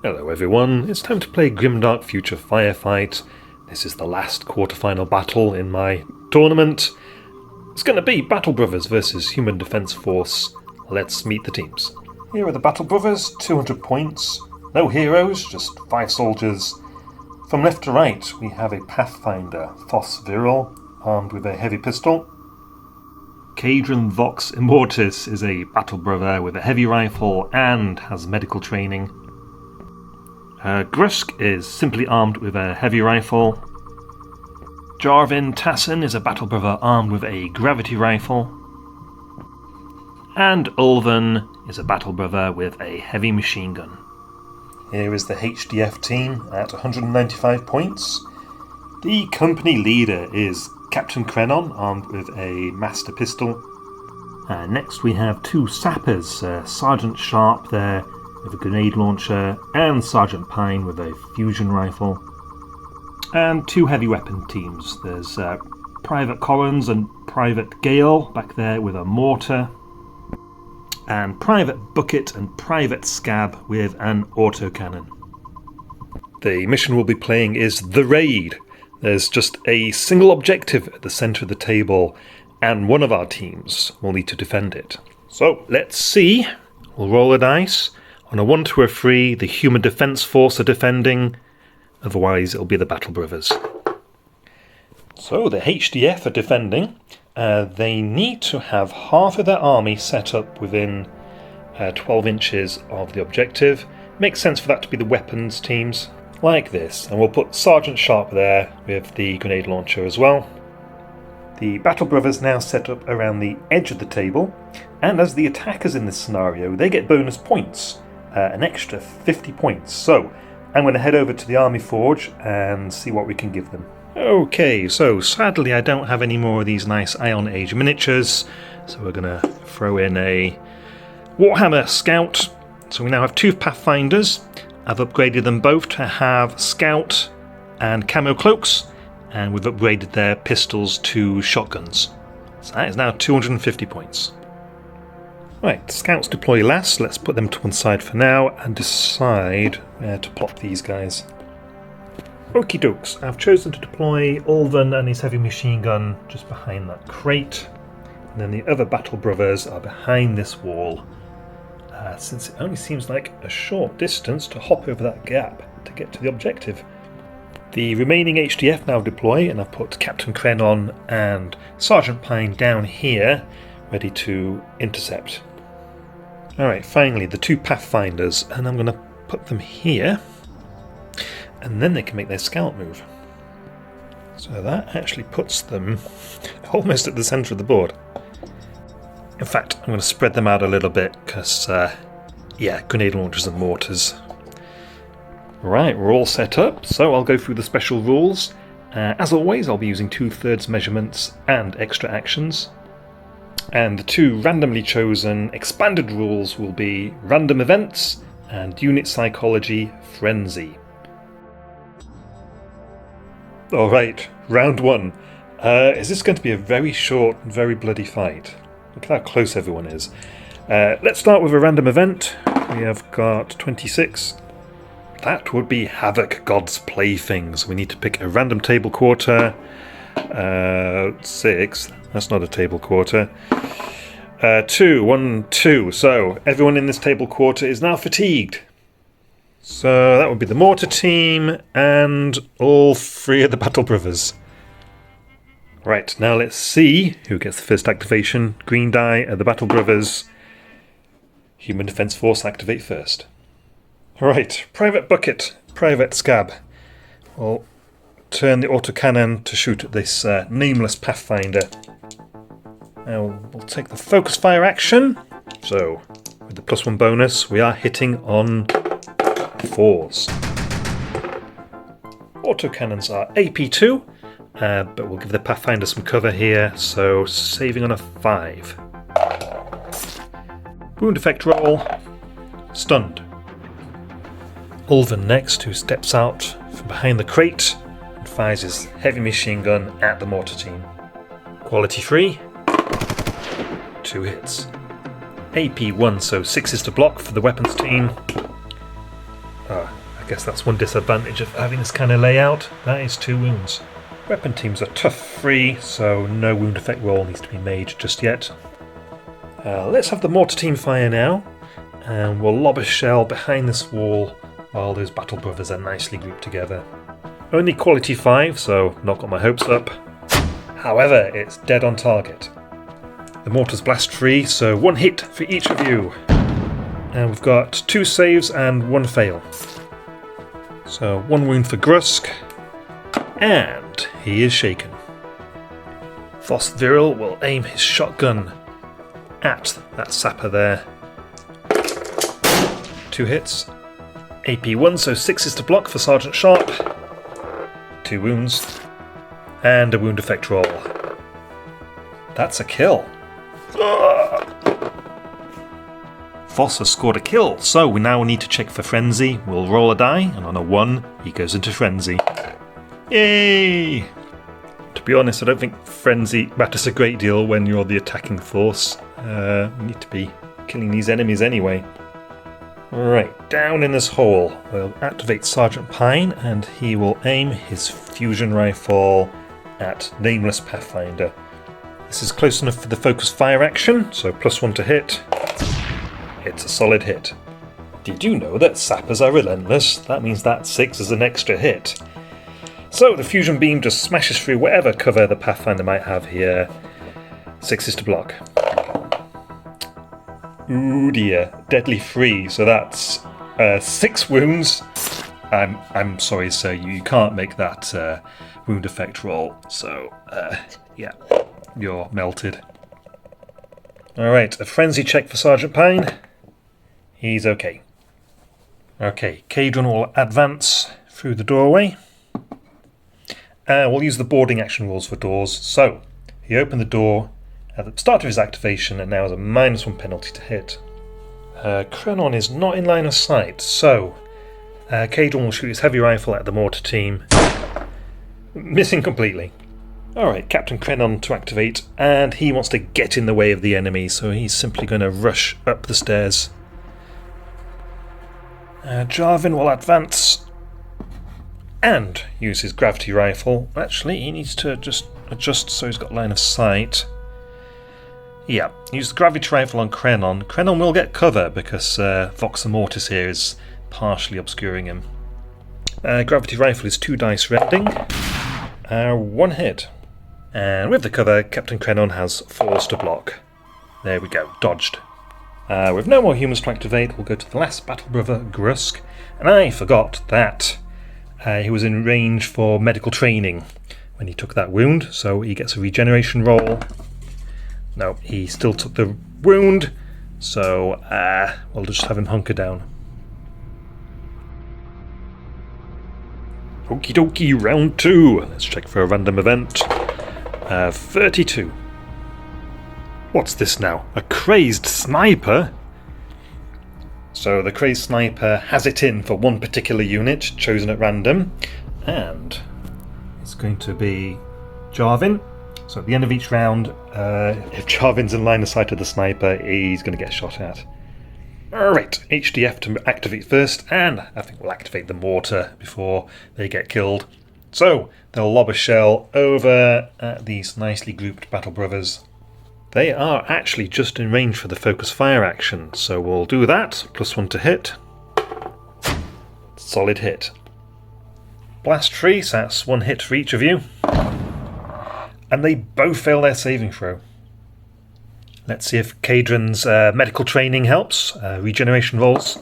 Hello everyone, it's time to play Grimdark Future Firefight. This is the last quarterfinal battle in my tournament. It's going to be Battle Brothers versus Human Defense Force. Let's meet the teams. Here are the Battle Brothers, 200 points. No heroes, just 5 soldiers. From left to right we have a Pathfinder, Thos Viral, armed with a heavy pistol. Cadron Vox Immortis is a Battle Brother with a heavy rifle and has medical training. Grusk is simply armed with a heavy rifle. Jarvin Tassin is a Battle Brother armed with a gravity rifle. And Ulven is a Battle Brother with a heavy machine gun. Here is the HDF team at 195 points. The company leader is Captain Krenon, armed with a master pistol. Next we have 2 sappers, Sergeant Sharp there with a grenade launcher, and Sergeant Pine with a fusion rifle. And 2 heavy weapon teams. There's Private Collins and Private Gale back there with a mortar, and Private Bucket and Private Scab with an autocannon. The mission we'll be playing is The Raid. There's just a single objective at the centre of the table, and one of our teams will need to defend it. So let's see. We'll roll a dice. On a 1 to a 3, the Human Defense Force are defending, otherwise it'll be the Battle Brothers. So the HDF are defending. They need to have half of their army set up within 12 inches of the objective. Makes sense for that to be the weapons teams, like this. And we'll put Sergeant Sharp there with the grenade launcher as well. The Battle Brothers now set up around the edge of the table, and as the attackers in this scenario, they get bonus points. An extra 50 points. So I'm going to head over to the Army Forge and see what we can give them. Okay, so sadly I don't have any more of these nice Ion Age miniatures, so we're going to throw in a Warhammer Scout. So we now have 2 Pathfinders. I've upgraded them both to have Scout and Camo Cloaks, and we've upgraded their pistols to shotguns. So that is now 250 points. Right, Scouts deploy last. Let's put them to one side for now and decide where to plop these guys. Okie dokes, I've chosen to deploy Ulven and his heavy machine gun just behind that crate. And then the other Battle Brothers are behind this wall, since it only seems like a short distance to hop over that gap to get to the objective. The remaining HDF now deploy, and I've put Captain Krenon and Sergeant Pine down here, ready to intercept. Alright, finally the 2 Pathfinders, and I'm going to put them here, and then they can make their scout move. So that actually puts them almost at the centre of the board. In fact, I'm going to spread them out a little bit, because, grenade launchers and mortars. Right, we're all set up, so I'll go through the special rules. As always, I'll be using 2/3 measurements and extra actions. And the 2 randomly chosen expanded rules will be Random Events and Unit Psychology Frenzy. Alright, round 1. Is this going to be a very short and very bloody fight? Look at how close everyone is. Let's start with a random event. We have got 26. That would be Havoc God's Playthings. We need to pick a random table quarter. 6. That's not a table quarter. 2. 1, 2. So everyone in this table quarter is now fatigued. So that would be the mortar team and all 3 of the Battle Brothers. Right, now let's see who gets the first activation. Green die are the Battle Brothers. Human Defense Force activate first. Right, Private Bucket, Private Scab. We'll turn the autocannon to shoot at this nameless Pathfinder. Now we'll take the focus fire action. So, with the +1 bonus, we are hitting on 4s. Autocannons are AP2, but we'll give the Pathfinder some cover here, so saving on a 5. Wound effect roll. Stunned. Ulven next, who steps out from behind the crate and fires his heavy machine gun at the mortar team. Quality 3. 2 hits. AP1, so 6 is to block for the weapons team. I guess that's one disadvantage of having this kind of layout. That is 2 wounds. Weapon teams are tough 3, so no wound effect roll needs to be made just yet. Let's have the mortar team fire now, and we'll lob a shell behind this wall while those battle brothers are nicely grouped together. Only quality 5, so not got my hopes up. However, it's dead on target. The mortar's blast free, so 1 hit for each of you. And we've got 2 saves and 1 fail. So 1 wound for Grusk, and he is shaken. Voss Viral will aim his shotgun at that sapper there. 2 hits. AP 1, so 6 is to block for Sergeant Sharp. 2 wounds. And a wound effect roll. That's a kill. Voss has scored a kill, so we now need to check for Frenzy. We'll roll a die, and on a 1, he goes into Frenzy. Yay! To be honest, I don't think Frenzy matters a great deal when you're the attacking force. We need to be killing these enemies anyway. Right, down in this hole, we'll activate Sergeant Pine, and he will aim his fusion rifle at Nameless Pathfinder. This is close enough for the focus fire action, so +1 to hit. It's a solid hit. Did you know that sappers are relentless? That means that 6 is an extra hit. So the fusion beam just smashes through whatever cover the Pathfinder might have here. 6 is to block. Ooh dear, deadly 3, so that's 6 wounds. I'm sorry sir, you can't make that wound effect roll, so yeah, you're melted. Alright, a frenzy check for Sergeant Pine. He's okay. Okay, Cadron will advance through the doorway. We'll use the boarding action rules for doors. So, he opened the door at the start of his activation and now has a -1 penalty to hit. Krenon is not in line of sight, so Cadron will shoot his heavy rifle at the mortar team. Missing completely. Alright, Captain Krenon to activate, and he wants to get in the way of the enemy, so he's simply going to rush up the stairs. Jarvan will advance and use his gravity rifle. Actually, he needs to just adjust so he's got line of sight. Yeah, use the gravity rifle on Krenon. Krenon will get cover because Vox Mortis here is partially obscuring him. Gravity rifle is 2 dice rending. 1 hit. And with the cover, Captain Krenon has 4s to block. There we go, dodged. With no more humans to activate, we'll go to the last battle brother, Grusk. And I forgot that he was in range for medical training when he took that wound, so he gets a regeneration roll. No, he still took the wound, so we'll just have him hunker down. Okie dokie, round 2. Let's check for a random event. 32. What's this now? A crazed sniper? So the crazed sniper has it in for one particular unit, chosen at random, and it's going to be Jarvan. So at the end of each round, if Jarvan's in line of sight of the sniper, he's going to get shot at. Alright, HDF to activate first, and I think we'll activate the mortar before they get killed. So, they'll lob a shell over at these nicely grouped battle brothers. They are actually just in range for the focus fire action, so we'll do that. +1 to hit. Solid hit. Blast free, so that's 1 hit for each of you. And they both fail their saving throw. Let's see if Cadron's medical training helps. Regeneration rolls.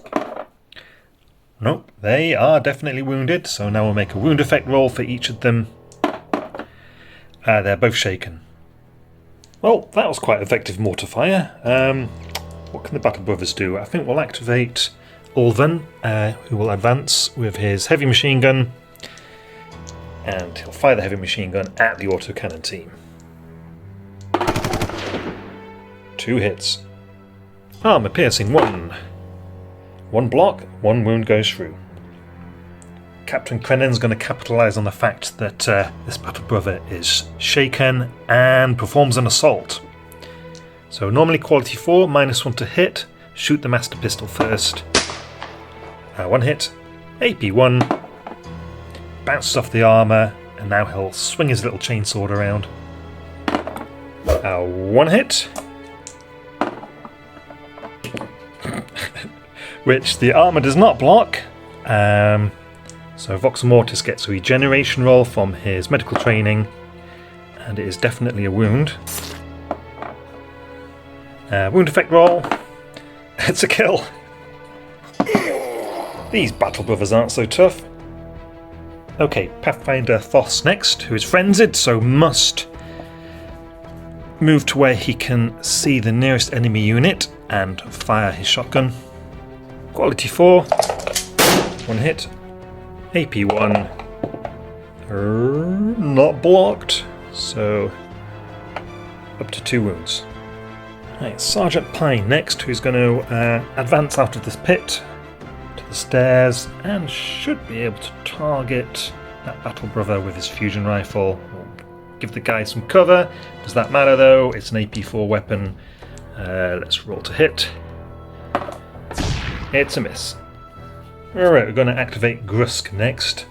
Nope, they are definitely wounded, so now we'll make a wound effect roll for each of them. They're both shaken. Well, that was quite effective mortar fire. What can the Battle Brothers do? I think we'll activate Ulven, who will advance with his heavy machine gun, and he'll fire the heavy machine gun at the autocannon team. 2 hits. Armor piercing 1. 1 block, 1 wound goes through. Captain Krenon's going to capitalise on the fact that this battle brother is shaken and performs an assault. So normally quality 4, -1 to hit. Shoot the master pistol first. 1 hit. AP1. Bounces off the armour, and now he'll swing his little chainsword around. 1 hit. Which the armour does not block. So Vox Mortis gets a regeneration roll from his medical training, and it is definitely a wound. Wound effect roll. It's a kill. These battle brothers aren't so tough. Okay, Pathfinder Thoth's next, who is frenzied, so must move to where he can see the nearest enemy unit and fire his shotgun. Quality 4. 1 hit. AP1. Not blocked, so up to 2 wounds. Right, Sergeant Pine next, who's going to advance out of this pit to the stairs and should be able to target that battle brother with his fusion rifle. Give the guy some cover. Does that matter though? It's an AP4 weapon. Let's roll to hit. It's a miss. Alright, we're going to activate Grusk next.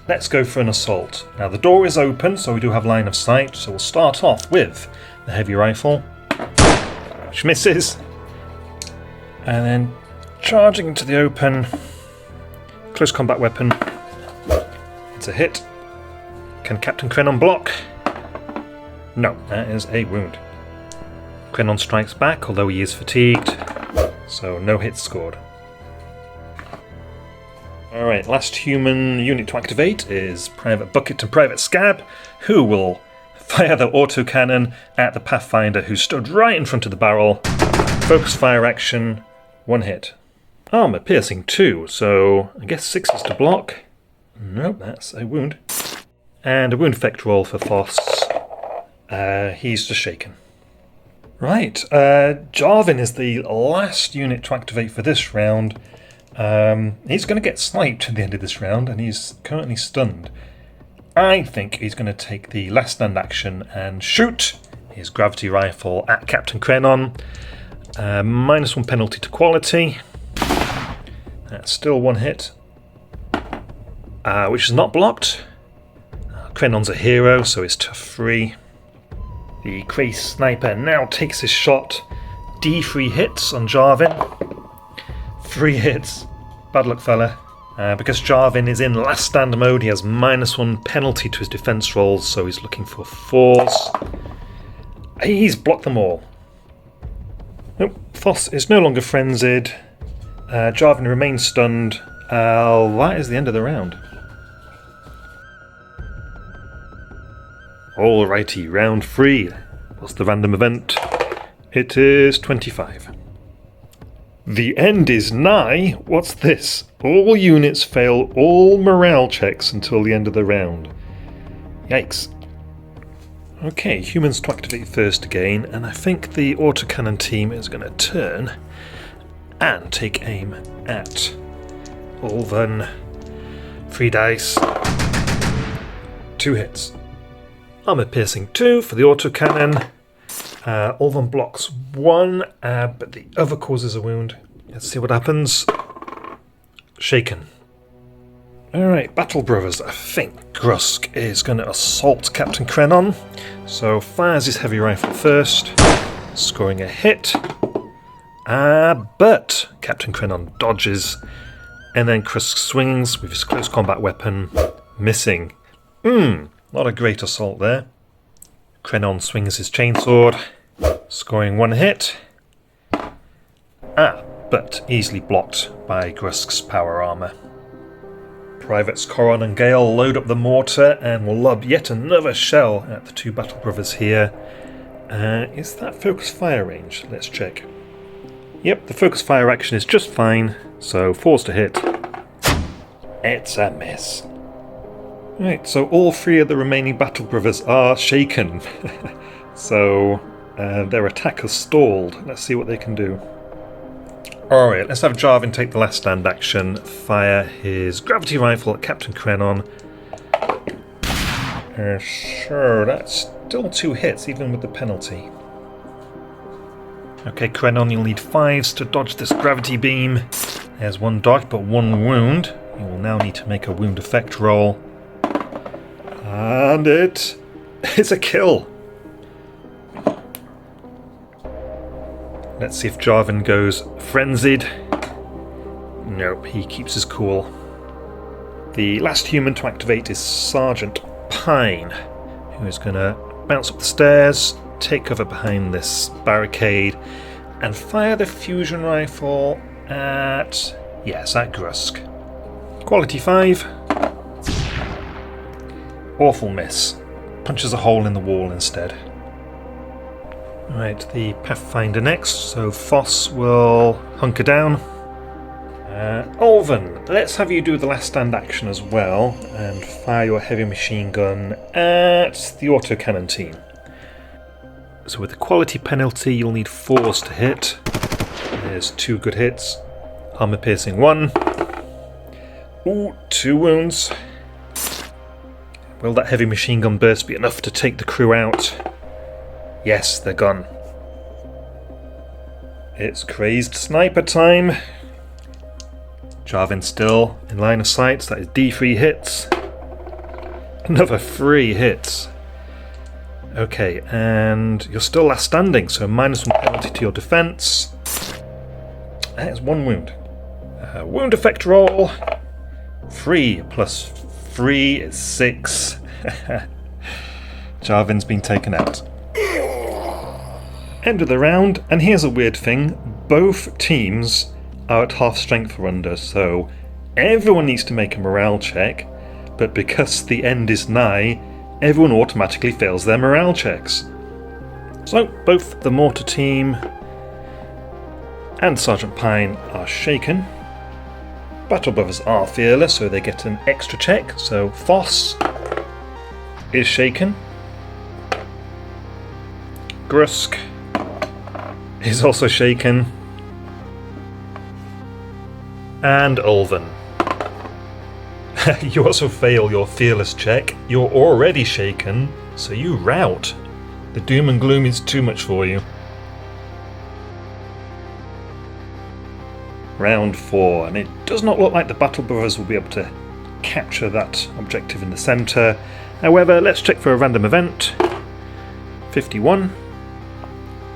Let's go for an assault. Now the door is open, so we do have line of sight, so we'll start off with the heavy rifle, which misses. And then charging into the open, close combat weapon. It's a hit. Can Captain Krenon block? No, that is a wound. Krenon strikes back, although he is fatigued, so no hits scored. Alright, last human unit to activate is Private Bucket and Private Scab, who will fire the autocannon at the Pathfinder who stood right in front of the barrel. Focus fire action, 1 hit. Armour piercing 2, so I guess 6 is to block. Nope, that's a wound. And a wound effect roll for Foss. He's just shaken. Right, Jarvan is the last unit to activate for this round. He's going to get sniped at the end of this round, and he's currently stunned. I think he's going to take the last stand action and shoot his gravity rifle at Captain Krenon. -1 penalty to quality. That's still 1 hit, which is not blocked. Krenon's a hero, so it's tough 3. The Crazed sniper now takes his shot. D3 hits on Jarvan. 3 hits. Bad luck, fella. Because Jarvan is in last stand mode, he has -1 penalty to his defense rolls, so he's looking for 4s. He's blocked them all. Nope, Foss is no longer frenzied. Jarvan remains stunned. That is the end of the round. Alrighty, round 3. What's the random event? It is 25. The end is nigh. What's this? All units fail all morale checks until the end of the round. Yikes. Okay, humans to activate first again, and I think the autocannon team is going to turn and take aim at Ulven. 3 dice. 2 hits. Armour piercing 2 for the autocannon. Ulven blocks 1, but the other causes a wound. Let's see what happens. Shaken. Alright, Battle Brothers. I think Grusk is going to assault Captain Krenon. So fires his heavy rifle first, scoring a hit. But Captain Krenon dodges, and then Grusk swings with his close combat weapon, missing. Not a great assault there. Krenon swings his chainsword, scoring 1 hit. But easily blocked by Grusk's power armour. Privates Coron and Gale load up the mortar and will lob yet another shell at the 2 Battle Brothers here. Is that focus fire range? Let's check. Yep, the focus fire action is just fine, so 4s to hit. It's a miss. Right, so all 3 of the remaining Battle Brothers are shaken. So their attack has stalled. Let's see what they can do. Alright, let's have Jarvan take the last stand action, fire his gravity rifle at Captain Krenon. Sure, that's still 2 hits, even with the penalty. Okay, Krenon, you'll need 5s to dodge this gravity beam. There's 1 dodge, but 1 wound. You will now need to make a wound effect roll. And it is a kill. Let's see if Jarvan goes frenzied. Nope, he keeps his cool. The last human to activate is Sergeant Pine, who is going to bounce up the stairs, take cover behind this barricade, and fire the fusion rifle at... yes, at Grusk. Quality 5. Awful miss. Punches a hole in the wall instead. Right, the Pathfinder next, so Foss will hunker down. Olven, let's have you do the last stand action as well, and fire your heavy machine gun at the autocannon team. So with the quality penalty, you'll need 4s to hit. There's 2 good hits. Armor piercing 1. Ooh, 2 wounds. Will that heavy machine gun burst be enough to take the crew out? Yes, they're gone. It's Crazed sniper time. Jarvan still in line of sight, so that is D3 hits. Another 3 hits. Okay, and you're still last standing, so -1 penalty to your defense. That is 1 wound. Wound effect roll. 3 plus 3 is 6. Jarvan's been taken out. End of the round, and here's a weird thing. Both teams are at half strength or under, so everyone needs to make a morale check, but because the end is nigh, everyone automatically fails their morale checks. So both the mortar team and Sergeant Pine are shaken. Battle Brothers are fearless, so they get an extra check, so Foss is shaken. Grusk is also shaken. And Ulven. You also fail your fearless check. You're already shaken, so you rout. The doom and gloom is too much for you. Round 4, and it does not look like the Battle Brothers will be able to capture that objective in the centre. However, let's check for a random event. 51.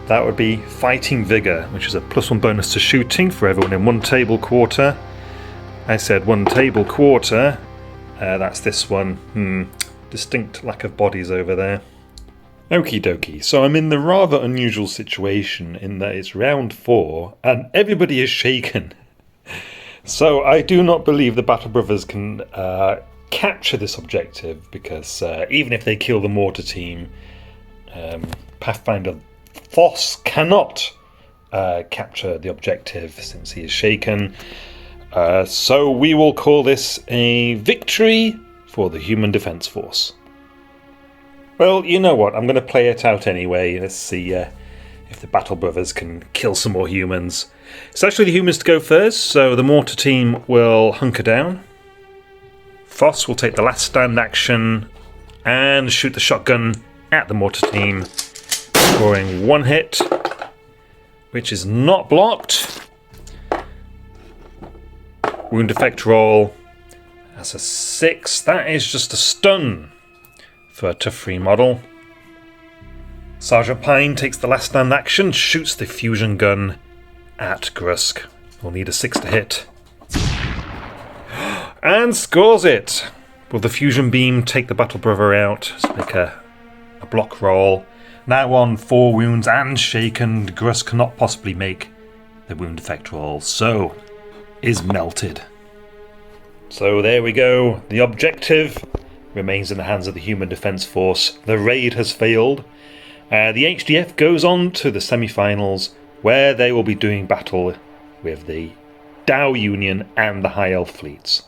That would be Fighting Vigour, which is a +1 bonus to shooting for everyone in 1 table quarter. I said 1 table quarter. That's this one. Distinct lack of bodies over there. Okie dokie, so I'm in the rather unusual situation in that it's round 4 and everybody is shaken. So I do not believe the Battle Brothers can capture this objective, because even if they kill the mortar team, Pathfinder Foss cannot capture the objective since he is shaken. So we will call this a victory for the Human Defence Force. Well, you know what, I'm going to play it out anyway. Let's see if the Battle Brothers can kill some more humans. It's actually the humans to go first, so the mortar team will hunker down. Foss will take the last stand action and shoot the shotgun at the mortar team, scoring 1 hit, which is not blocked. Wound effect roll. That's a 6. That is just a stun for a tough 3 model. Sergeant Pine takes the last stand action, shoots the fusion gun at Grusk. We'll need a 6 to hit. And scores it! Will the fusion beam take the Battle Brother out? Let's make a block roll. Now on 4 wounds and shaken, Grusk cannot possibly make the wound effect roll, so is melted. So there we go. The objective remains in the hands of the Human Defence Force. The raid has failed. The HDF goes on to the semi-finals, where they will be doing battle with the Dow Union and the High Elf fleets.